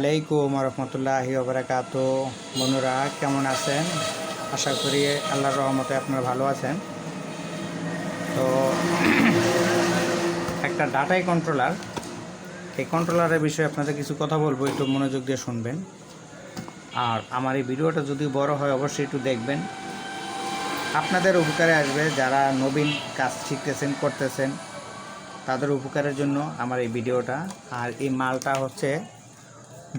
আলাইকুম রহমতুল্লাহি ওবারাকাতু। বন্ধুরা কেমন আছেন? আশা করি আল্লাহর রহমতে আপনারা ভালো আছেন। তো একটা ডাটাই কন্ট্রোলার, এই কন্ট্রোলারের বিষয়ে আপনাদের কিছু কথা বলবো, একটু মনোযোগ দিয়ে শুনবেন। আর আমার এই ভিডিওটা যদি বড় হয় অবশ্যই একটু দেখবেন, আপনাদের উপকারে আসবে। যারা নবীন কাজ শিখতেছেন করতেছেন তাদের উপকারের জন্য আমার এই ভিডিওটা। আর এই মালটা হচ্ছে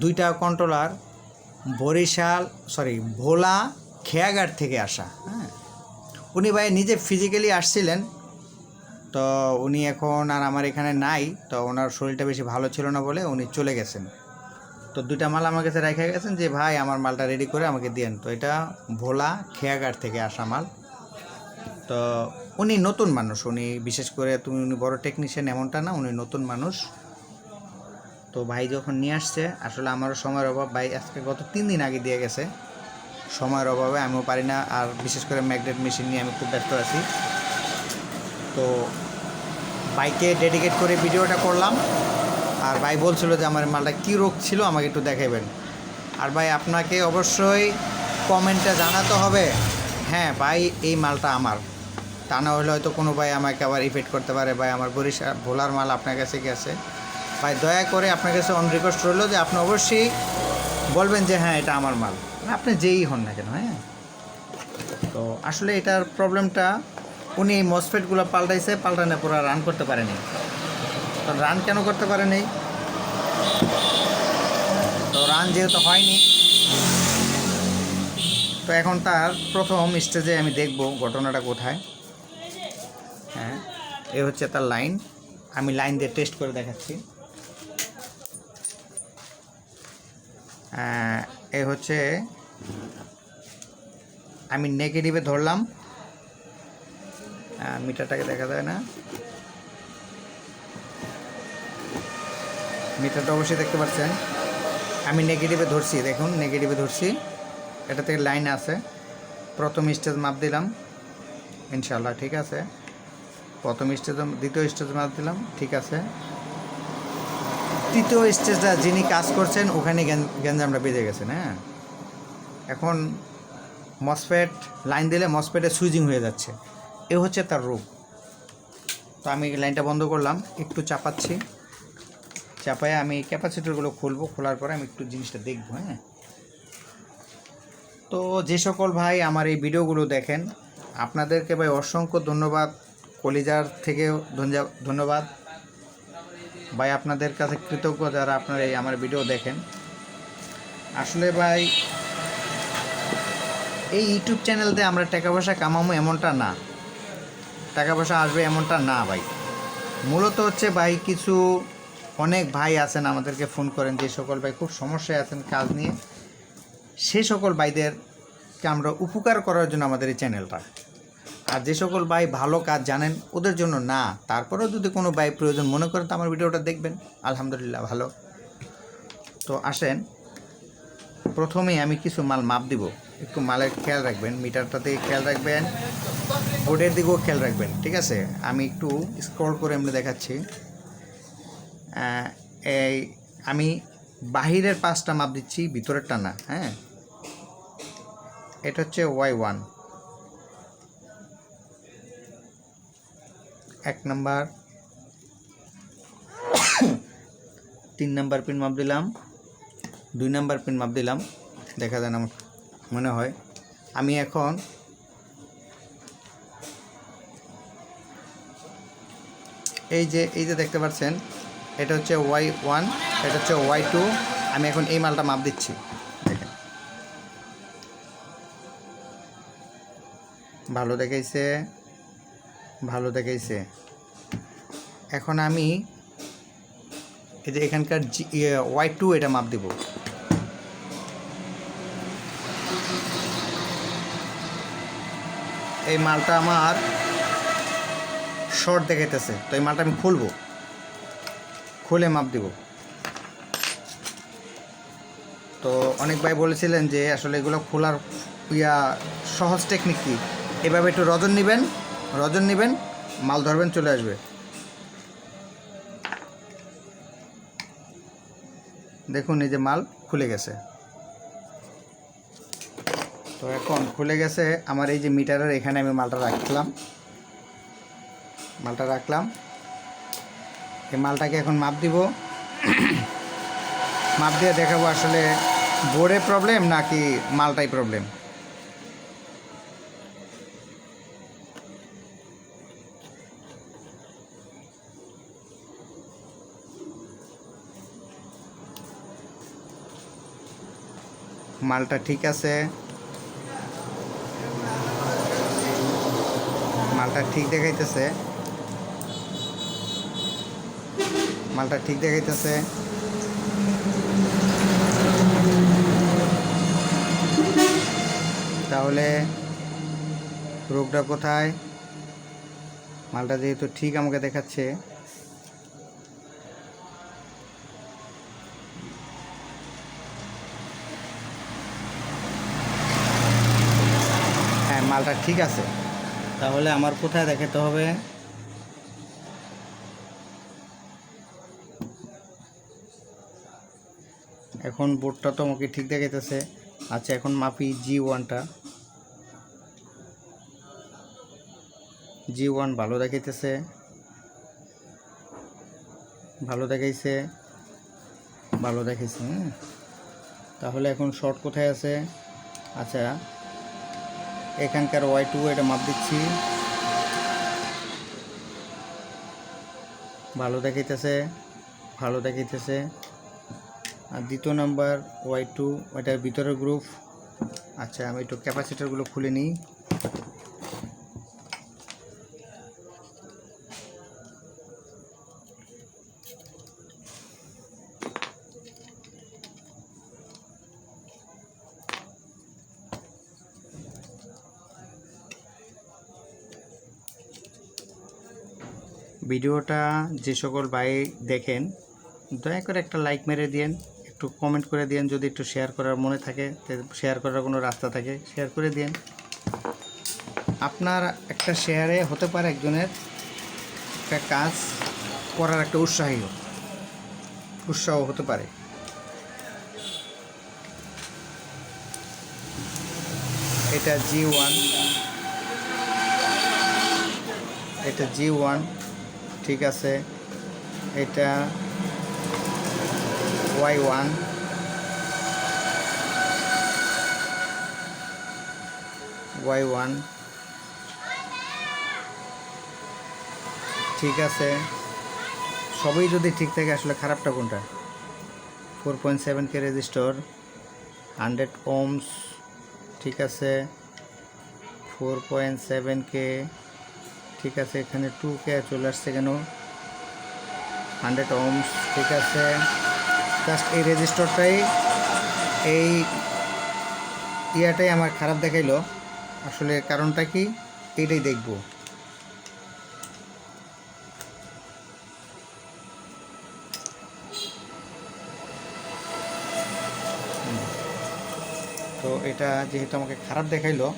দুইটা কন্ট্রোলার ভোলা খেয়াঘাট থেকে আসা। হ্যাঁ, উনি ভাই নিজে ফিজিক্যালি আসছিলেন, তো উনি এখন আর আমার এখানে নাই। তো ওনার শরীরটা বেশি ভালো ছিল না বলে উনি চলে গেছেন। তো দুইটা মাল আমার কাছে রেখে গেছেন যে ভাই আমার মালটা রেডি করে আমাকে দিয়েন। তো এটা ভোলা খেয়াঘাট থেকে আসা মাল। তো উনি নতুন মানুষ, উনি বিশেষ করে উনি বড় টেকনিশিয়ান এমনটা না, উনি নতুন মানুষ। তো ভাই যখন নিয়ে আসছে, আসলে আমারও সময়ের অভাব, ভাই আজকে গত 3 দিন আগে দিয়ে গেছে। সময়ের অভাবে আমিও পারি না, আর বিশেষ করে ম্যাগনেট মেশিন নিয়ে আমি খুব ব্যস্ত আছি। তো বাইকে ডেডিকেট করে ভিডিওটা করলাম। আর ভাই বলছিল যে আমার মালটা কী রোগ ছিল আমাকে একটু দেখাবেন। আর ভাই আপনাকে অবশ্যই কমেন্টে জানাতে হবে, হ্যাঁ ভাই এই মালটা আমার। তা না হলে হয়তো কোনো ভাই আমাকে আবার ইফেক্ট করতে পারে, ভাই আমার ভোলার মাল আপনার কাছে গেছে। ভাই দয়া করে আপনার কাছে অন রিকোয়েস্ট রইল যে আপনি অবশ্যই বলবেন যে হ্যাঁ এটা আমার মাল, আপনি যেই হন না কেন। হ্যাঁ, তো আসলে এটার প্রবলেমটা, উনি এই মসফেটগুলো পাল্টানোর পর রান করতে পারেনি। তো রান কেন করতে পারেনি? তো রান যেহেতু হয়নি, তো এখন তার প্রথম স্টেজে আমি দেখব ঘটনাটা কোথায়। হ্যাঁ, এ হচ্ছে তার লাইন, আমি লাইন দিয়ে টেস্ট করে দেখাচ্ছি। এ হচ্ছে, আমি নেগেটিভে ধরলাম, মিটারটাকে দেখা যায় না, মিটারটা অবশ্যই দেখতে পাচ্ছেন। আমি নেগেটিভে ধরছি, দেখুন নেগেটিভে ধরছি, এটা থেকে লাইন আছে। প্রথম স্টেজ মাপ দিলাম, ইনশাল্লাহ ঠিক আছে। প্রথম স্টেজ, দ্বিতীয় স্টেজ মাপ দিলাম, ঠিক আছে। তৃতীয় স্টেজটা যিনি কাজ করছেন ওখানে গ্যাঞ্জামটা বেজে গেছেন। হ্যাঁ, এখন মসফেট লাইন দিলে মসফেটে সুইচিং হয়ে যাচ্ছে, এ হচ্ছে তার রোগ। তো আমি লাইনটা বন্ধ করলাম, একটু চাপাচ্ছি, চাপায় আমি ক্যাপাসিটরগুলো খুলবো, খোলার পরে আমি একটু জিনিসটা দেখবো। হ্যাঁ, তো যে সকল ভাই আমার এই ভিডিওগুলো দেখেন আপনাদেরকে ভাই অসংখ্য ধন্যবাদ, কলিজার থেকেও ধন্যবাদ ভাই, আপনাদের কাছে কৃতজ্ঞ যারা আপনারা এই আমার ভিডিও দেখেন। আসলে ভাই এই ইউটিউব চ্যানেলতে আমরা টাকা পয়সা কামাবো এমনটা না, টাকা পয়সা আসবে এমনটা না ভাই। মূলত হচ্ছে ভাই কিছু অনেক ভাই আছেন আমাদেরকে ফোন করেন, যে সকল ভাই খুব সমস্যায় আছেন কাজ নিয়ে, সেই সকল ভাইদেরকে আমরা উপকার করার জন্য আমাদের এই চ্যানেলটা। আর যে সকল ভাই ভালো কাজ জানেন ওদের জন্য না। তারপরেও যদি কোনো ভাই প্রয়োজন মনে করেন তো আমার ভিডিওটা দেখবেন, আলহামদুলিল্লাহ ভালো। তো আসেন, প্রথমেই আমি কিছু মাল মাপ দিব, একটু মালের খেয়াল রাখবেন, মিটারটাতে খেয়াল রাখবেন, বোর্ডের দিকেও খেয়াল রাখবেন, ঠিক আছে। আমি একটু স্ক্রল করে এমনি দেখাচ্ছি। এই আমি বাহিরের পাঁচটা মাপ দিচ্ছি, ভিতরেরটা না। হ্যাঁ, এটা হচ্ছে Y1, 1 নাম্বার, 3 নাম্বার পিন মাপ দিলাম, 2 নাম্বার পিন মাপ দিলাম, দেখা যায় না মনে হয়। আমি এখন এই যে দেখতে পাচ্ছেন, এটা হচ্ছে Y1, এটা হচ্ছে Y2। আমি এখন এই মালটা মাপ দিচ্ছি, দেখেন ভালো দেখাইছে, ভালো দেখাইছে। এখন আমি এই যে এখানকার Y2 এটা মাপ দিব। এই মালটা আমার শর্ট দেখাইতেছে, তো এই মালটা আমি খুলবো, খুলে মাপ দিব। তো অনেক ভাই বলেছিলেন যে আসলে এগুলো খোলার সহজ টেকনিক কি, এভাবে একটু রজন নেবেন, মাল ধরবেন, চলে আসবে। দেখুন এই যে মাল খুলে গেছে। তো এখন খুলে গেছে আমার এই যে মিটারের এখানে আমি মালটা রাখলাম। এই মালটাকে এখন মাপ দিব, মাপ দিয়ে দেখাবো আসলে বোর্ডে প্রবলেম নাকি মালটাই প্রবলেম। মালটা ঠিক আছে, মালটা ঠিক দেখাইতেছে, তাহলে রোগটা কোথায়? মালটা যেহেতু ঠিক আমাকে দেখাচ্ছে, হ্যাঁ মালটা ঠিক আছে, তাহলে আমার কোথায় দেখাতে হবে? এখন বোর্ডটা তো আমাকে ঠিক দেখাইতেছে। আচ্ছা এখন মাপি G1টা। G1 ভালো দেখাইতেছে, ভালো দেখাইছে। তাহলে এখন শর্ট কোথায় আছে? আচ্ছা এখানকার Y2 এটা মাপ দিচ্ছি, ভালো দেখাইতেছে। আর দ্বিতীয় নাম্বার Y2 ওইটার ভিতরের গ্রুপ। আচ্ছা আমি একটু ক্যাপাসিটারগুলো খুলে নিই। ভিডিওটা যে সকল ভাই দেখেন দয়া করে একটা লাইক মেরে দিন, একটু কমেন্ট করে দিন, যদি একটু শেয়ার করার মনে থাকে, শেয়ার করার কোনো রাস্তা থাকে শেয়ার করে দিন। আপনার একটা শেয়ারে হতে পারে একজনের একটা কাজ করার একটা উৎসাহ হতে পারে। এটা G1 ঠিক আছে। এটা Y1 ঠিক আছে। সবই যদি ঠিক থাকে আসলে খারাপটা কোনটা? 4.7K রেজিস্টর, 100 ohms ঠিক আছে, 4.7K ঠিক আছে। এখানে 2K চলে আসছে কেন? 100 ohms ঠিক আছে। জাস্ট এই রেজিস্টরটাই, এই ইয়াটাই আমার খারাপ দেখাইলো। আসলে কারণটা কি এইটাই দেখব। তো এটা যেহেতু আমাকে খারাপ দেখাইলো,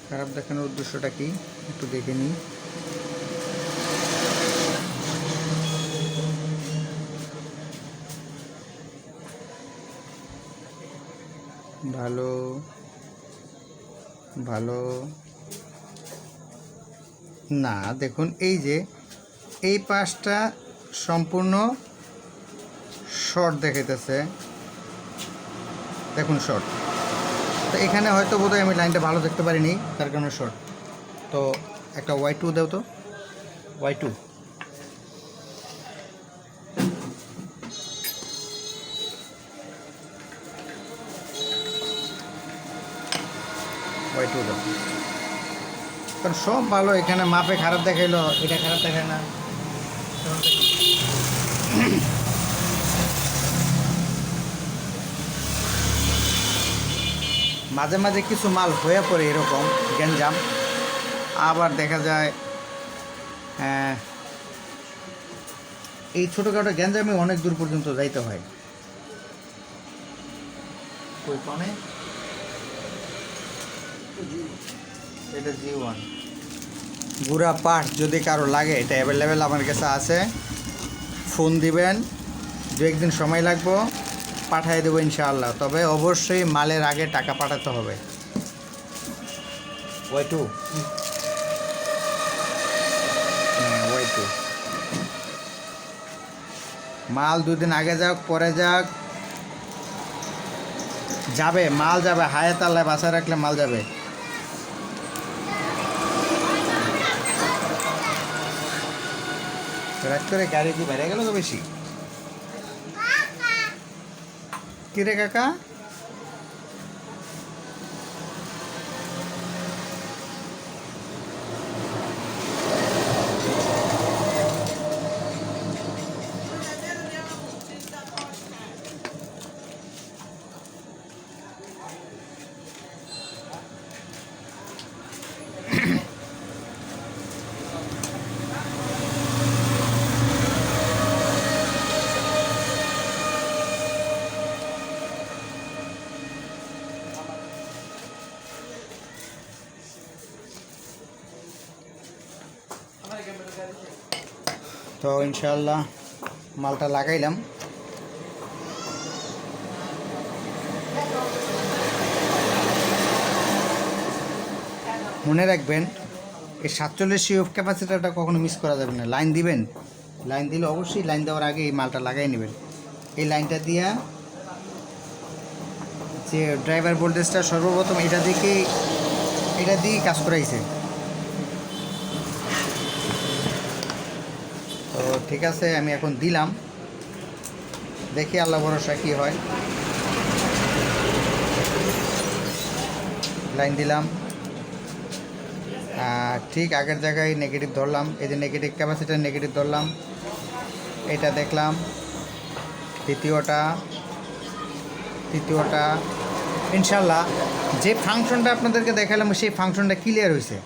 খারাপ দেখানোর উদ্দেশ্যটা কি একটু দেখে নিই। ভালো না, দেখুন এই যে এই পাশটা সম্পূর্ণ শর্ট দেখাইতেছে, দেখুন শর্ট। তো এখানে হয়তো বোধহয় আমি লাইনটা ভালো দেখতে পারিনি, তার কারণে শর্ট। তো একটা Y2 দাও তো, Y2 দাও। কারণ সব ভালো, এখানে মাপে খারাপ দেখাইলো, এটা খারাপ দেখায় না। মাঝে মাঝে কিছু মাল হয়ে পড়ে এরকম গ্যাঞ্জাম, আবার দেখা যায় এই ছোটোখাটো গ্যাঞ্জামে অনেক দূর পর্যন্ত যাইতে হয়। এটা G1 গুড়া পার্ট যদি কারো লাগে এটা অ্যাভেলেবেল আমার কাছে আছে। ফোন দিবেন, 2-1 দিন সময় লাগবে, পাঠিয়ে দেবো ইনশাআল্লাহ। তবে অবশ্যই মালের আগে টাকা পাঠাতে হবে। ওয়াই2 ওয়াই2 মাল 2 দিন আগে যাক পরে যাক যাবে, মাল যাবে, হায়াত আল্লাহ বাসায় রাখলে মাল যাবে। রাত করে গাড়ি দিয়ে বেড়ে গেল তো বেশি। কিরে কাকা, তো ইনশাআল্লাহ মালটা লাগাইলাম। মনে রাখবেন এই 47 CF ক্যাপাসিটারটা কখনো মিস করা যাবে না। লাইন দিবেন, লাইন দিলে অবশ্যই লাইন দেওয়ার আগে এই মালটা লাগাই নেবেন। এই লাইনটা দিয়া যে ড্রাইভার ভোল্টেজটা সর্বপ্রথম এটা দিয়েই কাজ করাইছে। তো ঠিক আছে, আমি এখন দিলাম, দেখি আল্লাহ ভরসা কী হয়। লাইন দিলাম, ঠিক আগের জায়গায় নেগেটিভ ধরলাম, এই যে নেগেটিভ ক্যাপাসিটার নেগেটিভ ধরলাম, এটা দেখলাম, তৃতীয়টা ইনশাল্লাহ যে ফাংশনটা আপনাদেরকে দেখালাম সেই ফাংশনটা ক্লিয়ার হয়েছে।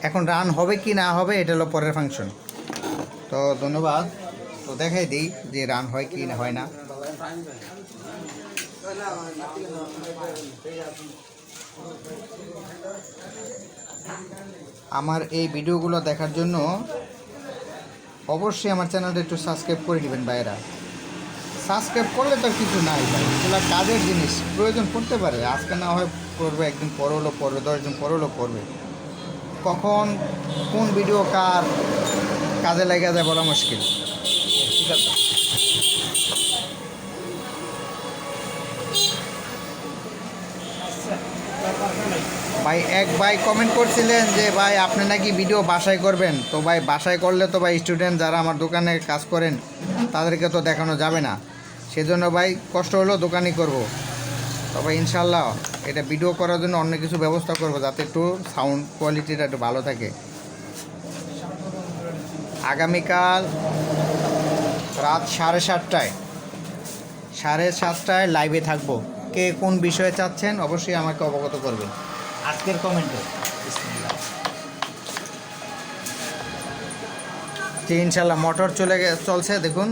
এখন রান হবে কি না হবে এটা হলো পরের ফাংশন। তো ধন্যবাদ। তো দেখাই দিই যে রান হয় কি না হয় না। আমার এই ভিডিওগুলো দেখার জন্য অবশ্যই আমার চ্যানেলটা একটু সাবস্ক্রাইব করে নেবেন ভাইয়েরা। সাবস্ক্রাইব করলে তো কিছু নাই ভাই, এগুলো কাজের জিনিস, প্রয়োজন পড়তে পারে, আজকে না হয় করবে, একদিন পর হলো পড়বে, 10 দিন পর হলো পড়বে। কখন কোন ভিডিও কার কাজে লেগে যায় বলা মুশকিল। ভাই এক ভাই কমেন্ট করছিলেন যে ভাই আপনি নাকি ভিডিও বাসায় করবেন। তো ভাই বাসায় করলে তো ভাই স্টুডেন্ট যারা আমার দোকানে কাজ করেন তাদেরকে তো দেখানো যাবে না, সেজন্য ভাই কষ্ট হলেও দোকানই করব। তবে ইনশাল্লাহ এটা ভিডিও করার জন্য অন্য কিছু ব্যবস্থা করব যাতে একটু সাউন্ড কোয়ালিটিটা একটু ভালো থাকে। আগামীকাল রাত 7:30টায় লাইভে থাকবো। কে কোন বিষয়ে চাচ্ছেন অবশ্যই আমাকে অবগত করবেন আজকের কমেন্টে। যে ইনশাল্লাহ মোটর চলছে, দেখুন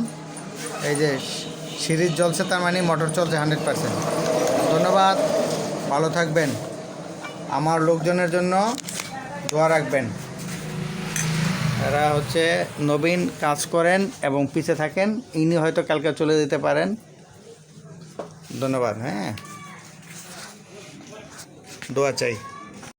এই যে সিরিজ জ্বলছে, তার মানে মোটর চলছে 100%। ধন্যবাদ, ভালো থাকবেন, আমার লোকজনের জন্য দোয়া রাখবেন। এরা হচ্ছে নবীন, কাজ করেন এবং পিছে থাকেন, ইনি হয়তো কালকে চলে যেতে পারেন। ধন্যবাদ, হ্যাঁ, দোয়া চাই।